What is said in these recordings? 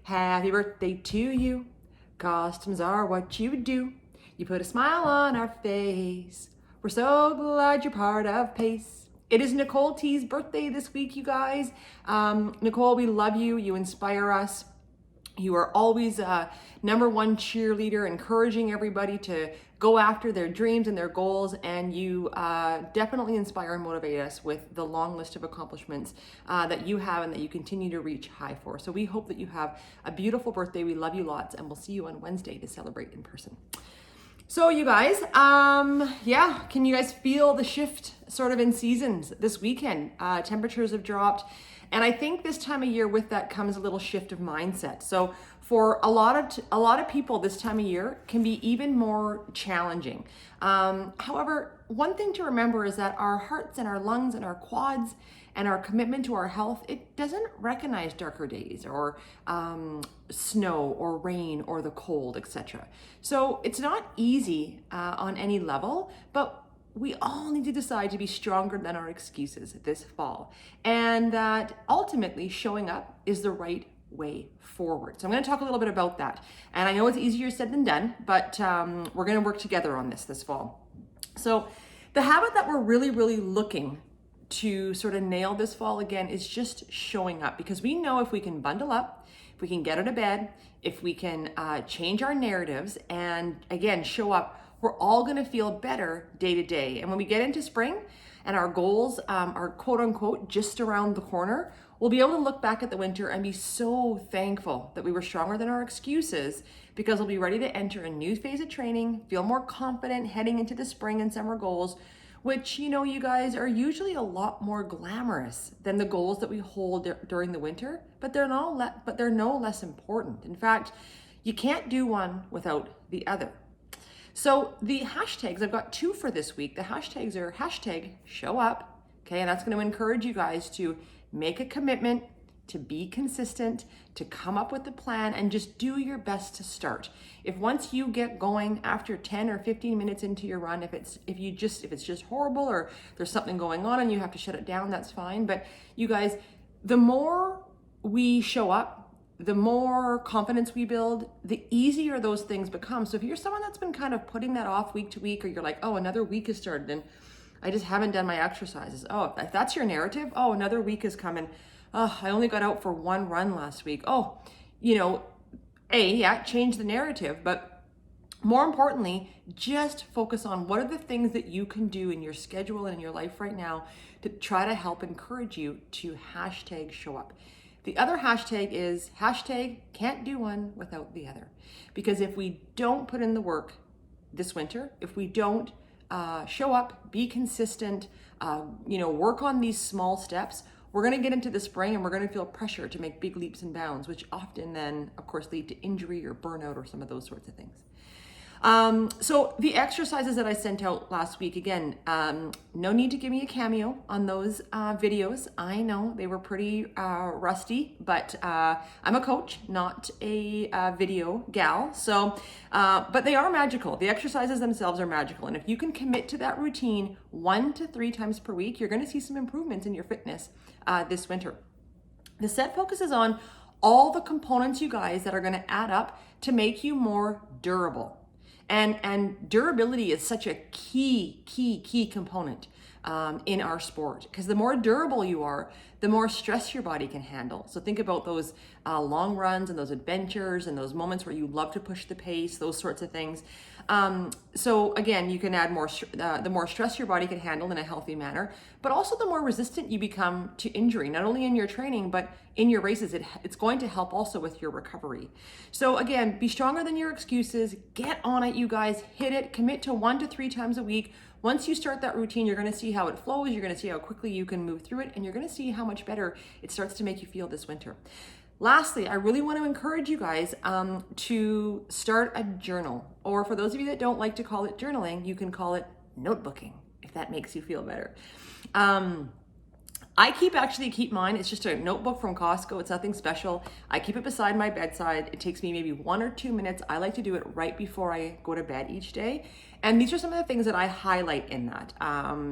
Happy birthday to you. Costumes are what you do. You put a smile on our face. We're so glad you're part of Pace. It is Nicole T's birthday this week, you guys. Nicole, we love you. You inspire us. You are always a number one cheerleader, encouraging everybody to go after their dreams and their goals. And you definitely inspire and motivate us with the long list of accomplishments that you have and that you continue to reach high for. So we hope that you have a beautiful birthday. We love you lots, and we'll see you on Wednesday to celebrate in person. So you guys, yeah, can you guys feel the shift sort of in seasons this weekend? Temperatures have dropped. And I think this time of year with that comes a little shift of mindset. So for a lot of people, this time of year can be even more challenging. However, one thing to remember is that our hearts and our lungs and our quads and our commitment to our health, it doesn't recognize darker days or snow or rain or the cold, etc. So it's not easy on any level, but we all need to decide to be stronger than our excuses this fall, and that ultimately showing up is the right way forward. So I'm going to talk a little bit about that. And I know it's easier said than done, but we're going to work together on this fall. So the habit that we're really looking to sort of nail this fall again is just showing up, because we know if we can bundle up, if we can get out of bed, if we can change our narratives and again show up, we're all gonna feel better day to day. And when we get into spring and our goals are quote unquote just around the corner, we'll be able to look back at the winter and be so thankful that we were stronger than our excuses, because we'll be ready to enter a new phase of training, feel more confident heading into the spring and summer goals, which, you know, you guys, are usually a lot more glamorous than the goals that we hold during the winter, but they're no less important. In fact, you can't do one without the other. So the hashtags, I've got 2 for this week. The hashtags are #showup, okay? And that's going to encourage you guys to make a commitment, to be consistent, to come up with a plan, and just do your best to start. If once you get going after 10 or 15 minutes into your run, if it's just horrible or there's something going on and you have to shut it down, that's fine. But you guys, the more we show up, the more confidence we build, the easier those things become. So if you're someone that's been kind of putting that off week to week, or you're like, oh, another week has started and I just haven't done my exercises. Oh, if that's your narrative, oh, another week is coming. Oh, I only got out for 1 run last week. Oh, you know, change the narrative, but more importantly, just focus on what are the things that you can do in your schedule and in your life right now to try to help encourage you to #showup. The other hashtag is #can't do one without the other. Because if we don't put in the work this winter, if we don't show up, be consistent, work on these small steps, we're going to get into the spring and we're going to feel pressure to make big leaps and bounds, which often then, of course, lead to injury or burnout or some of those sorts of things. So the exercises that I sent out last week, again, no need to give me a cameo on those videos. I know they were pretty rusty, but I'm a coach, not a video gal. So, but they are magical. The exercises themselves are magical. And if you can commit to that routine 1 to 3 times per week, you're going to see some improvements in your fitness this winter. The set focuses on all the components, you guys, that are going to add up to make you more durable. And durability is such a key component in our sport, because the more durable you are, the more stress your body can handle. So think about those long runs and those adventures and those moments where you love to push the pace, those sorts of things. So again, you can add more, the more stress your body can handle in a healthy manner, but also the more resistant you become to injury, not only in your training, but in your races. It's going to help also with your recovery. So again, be stronger than your excuses, get on it, you guys, hit it, commit to 1 to 3 times a week. Once you start that routine, you're going to see how it flows, you're going to see how quickly you can move through it, and you're going to see how much better it starts to make you feel this winter. Lastly, I really want to encourage you guys to start a journal, or for those of you that don't like to call it journaling, you can call it notebooking, if that makes you feel better. I keep mine. It's just a notebook from Costco. It's nothing special. I keep it beside my bedside. It takes me maybe 1 or 2 minutes. I like to do it right before I go to bed each day. And these are some of the things that I highlight in that.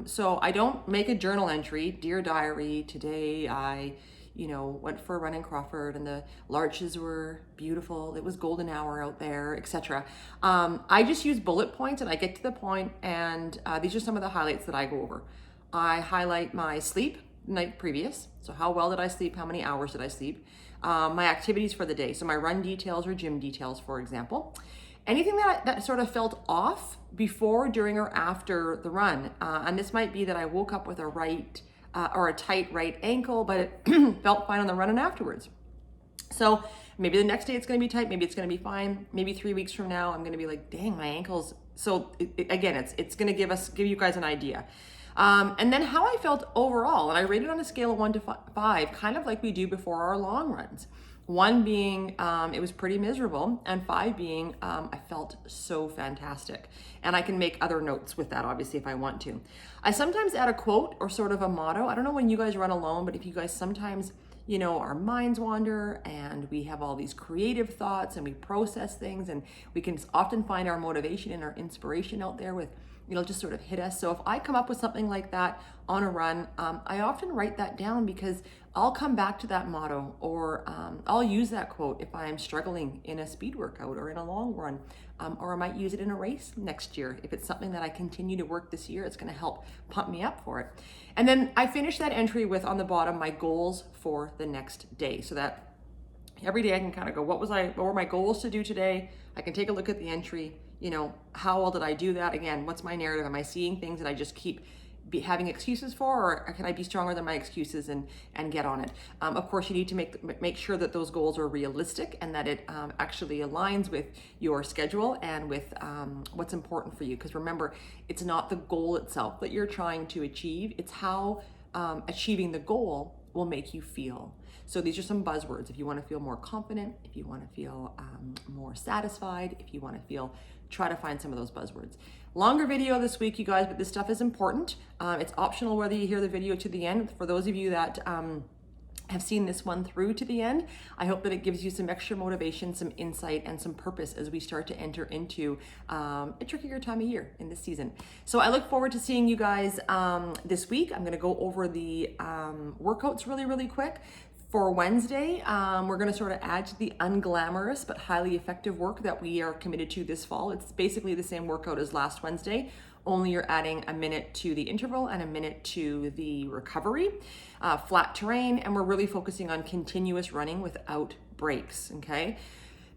So I don't make a journal entry, dear diary, today I went for a run in Crawford and the larches were beautiful. It was golden hour out there, etc. I just use bullet points and I get to the point, and these are some of the highlights that I go over. I highlight my sleep night previous. So how well did I sleep? How many hours did I sleep? My activities for the day. So my run details or gym details, for example. Anything that sort of felt off before, during, or after the run. And this might be that I woke up with a tight right ankle, but it felt fine on the run and afterwards. So maybe the next day it's going to be tight. Maybe it's going to be fine. Maybe 3 weeks from now, I'm going to be like, dang, my ankles. So again, it's going to give you guys an idea. And then how I felt overall, and I rated on a scale of 1 to 5, kind of like we do before our long runs. 1 being, it was pretty miserable, and 5 being, I felt so fantastic. And I can make other notes with that, obviously, if I want to. I sometimes add a quote or sort of a motto. I don't know when you guys run alone, but if you guys sometimes, our minds wander and we have all these creative thoughts and we process things, and we can often find our motivation and our inspiration out there with, just sort of hit us. So if I come up with something like that on a run, I often write that down because I'll come back to that motto, or I'll use that quote if I'm struggling in a speed workout or in a long run, or I might use it in a race next year. If it's something that I continue to work this year, it's going to help pump me up for it. And then I finish that entry with, on the bottom, my goals for the next day, so that every day I can kind of go, what were my goals to do today? I can take a look at the entry. How well did I do that? Again, what's my narrative? Am I seeing things that I just keep having excuses for, or can I be stronger than my excuses and get on it? Of course, you need to make sure that those goals are realistic and that it actually aligns with your schedule and with what's important for you. Because remember, it's not the goal itself that you're trying to achieve. It's how achieving the goal will make you feel. So these are some buzzwords. If you want to feel more confident, if you want to feel more satisfied, if you want to try to find some of those buzzwords. Longer video this week, you guys, but this stuff is important. It's optional whether you hear the video to the end. For those of you that have seen this one through to the end, I hope that it gives you some extra motivation, some insight, and some purpose as we start to enter into a trickier time of year in this season. So I look forward to seeing you guys this week. I'm going to go over the workouts really, really quick. For Wednesday, we're going to sort of add to the unglamorous but highly effective work that we are committed to this fall. It's basically the same workout as last Wednesday, only you're adding a minute to the interval and a minute to the recovery. Flat terrain, and we're really focusing on continuous running without breaks, okay?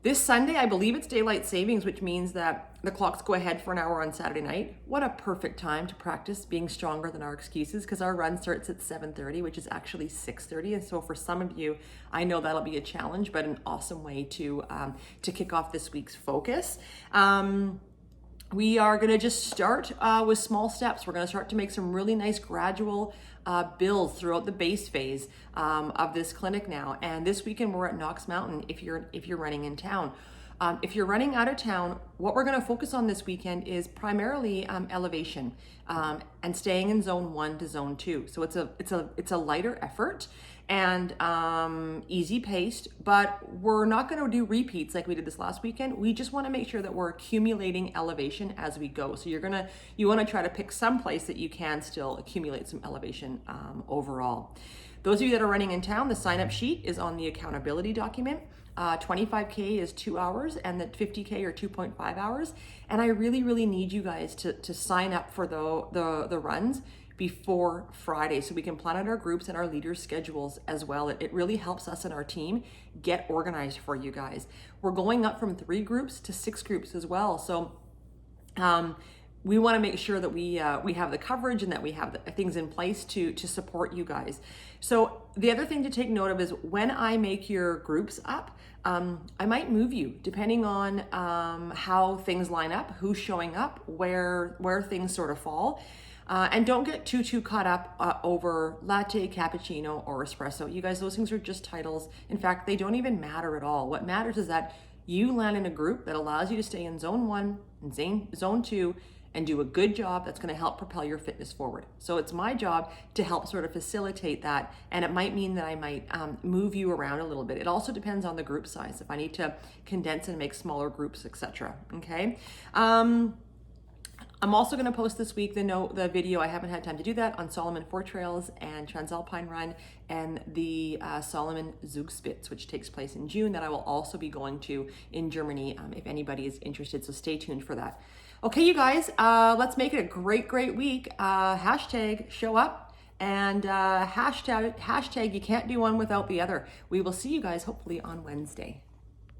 This Sunday, I believe it's daylight savings, which means that the clocks go ahead for an hour on Saturday night. What a perfect time to practice being stronger than our excuses, because our run starts at 7:30, which is actually 6:30. And so for some of you, I know that'll be a challenge, but an awesome way to kick off this week's focus. We are going to just start with small steps. We're going to start to make some really nice gradual builds throughout the base phase of this clinic now. And this weekend we're at Knox Mountain if you're running in town. If you're running out of town, what we're going to focus on this weekend is primarily elevation and staying in zone 1 to zone 2. So it's a lighter effort and easy paced, but we're not going to do repeats like we did this last weekend. We just want to make sure that we're accumulating elevation as we go. So you want to try to pick some place that you can still accumulate some elevation overall. Those of you that are running in town, the sign up sheet is on the accountability document. 25K is 2 hours and the 50K are 2.5 hours. And I really, really need you guys to sign up for the runs before Friday so we can plan out our groups and our leaders' schedules as well. It really helps us and our team get organized for you guys. We're going up from 3 groups to 6 groups as well. So we want to make sure that we have the coverage and that we have the things in place to support you guys. So the other thing to take note of is when I make your groups up, I might move you depending on how things line up, who's showing up, where things sort of fall. And don't get too caught up over latte, cappuccino, or espresso. You guys, those things are just titles. In fact, they don't even matter at all. What matters is that you land in a group that allows you to stay in zone 1 and zone 2 and do a good job that's going to help propel your fitness forward. So it's my job to help sort of facilitate that, and it might mean that I might move you around a little bit. It also depends on the group size, if I need to condense and make smaller groups, etc. Okay. I'm also going to post this week the video, I haven't had time to do that, on Solomon Four Trails and Transalpine Run and the Solomon Zugspitze, which takes place in June, that I will also be going to in Germany if anybody is interested. So stay tuned for that. Okay, you guys, let's make it a great week. Hashtag show up and hashtag you can't do one without the other. We will see you guys hopefully on Wednesday.